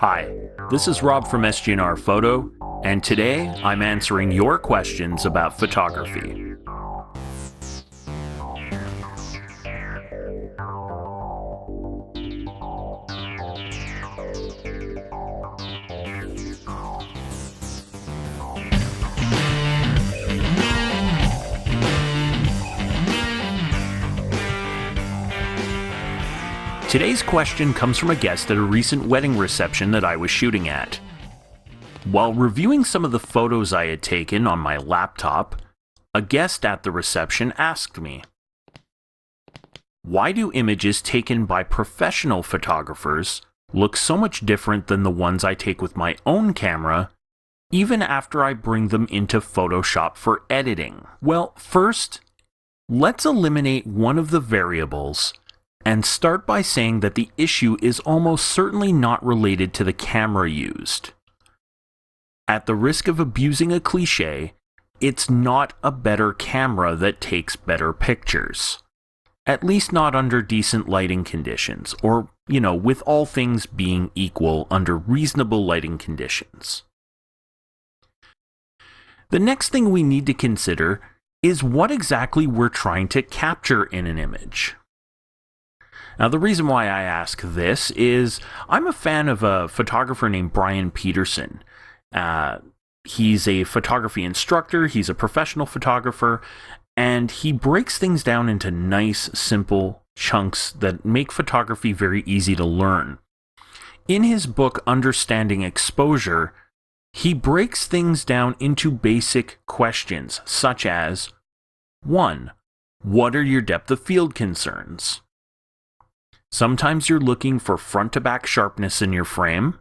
Hi, this is Rob from S.g.n.r Photo, and today I'm answering your questions about photography. Today's question comes from a guest at a recent wedding reception that I was shooting at. While reviewing some of the photos I had taken on my laptop, a guest at the reception asked me, "Why do images taken by professional photographers look so much different than the ones I take with my own camera, even after I bring them into Photoshop for editing?" Well, first, let's eliminate one of the variables and start by saying that the issue is almost certainly not related to the camera used. At the risk of abusing a cliche, it's not a better camera that takes better pictures. At least not under decent lighting conditions, or, with all things being equal under reasonable lighting conditions. The next thing we need to consider is what exactly we're trying to capture in an image. Now, the reason why I ask this is I'm a fan of a photographer named Brian Peterson. He's a photography instructor, he's a professional photographer, and he breaks things down into nice, simple chunks that make photography very easy to learn. In his book, Understanding Exposure, he breaks things down into basic questions, such as 1. What are your depth of field concerns? Sometimes you're looking for front-to-back sharpness in your frame.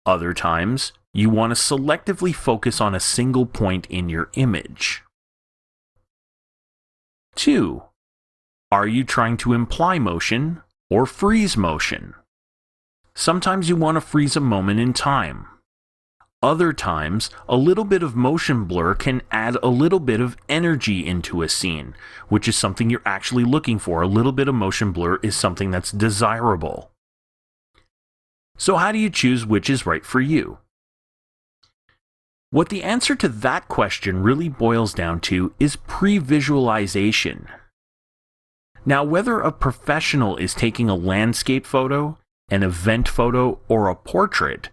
Other times, you want to selectively focus on a single point in your image. 2. Are you trying to imply motion or freeze motion? Sometimes you want to freeze a moment in time. Other times, a little bit of motion blur can add a little bit of energy into a scene, which is something you're actually looking for. A little bit of motion blur is something that's desirable. So how do you choose which is right for you? What the answer to that question really boils down to is pre-visualization. Now, whether a professional is taking a landscape photo, an event photo, or a portrait,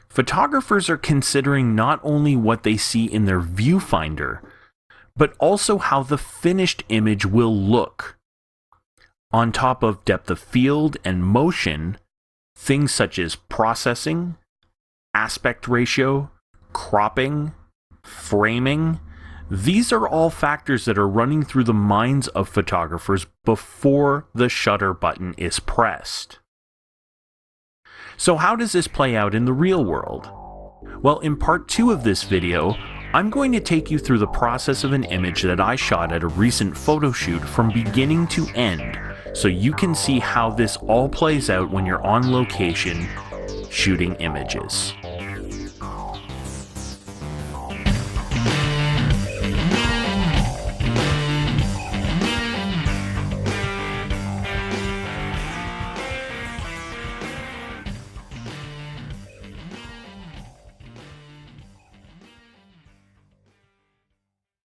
photographers are considering not only what they see in their viewfinder, but also how the finished image will look. On top of depth of field and motion, things such as processing, aspect ratio, cropping, framing, these are all factors that are running through the minds of photographers before the shutter button is pressed. So how does this play out in the real world? Well, in part 2 of this video, I'm going to take you through the process of an image that I shot at a recent photo shoot from beginning to end, so you can see how this all plays out when you're on location shooting images.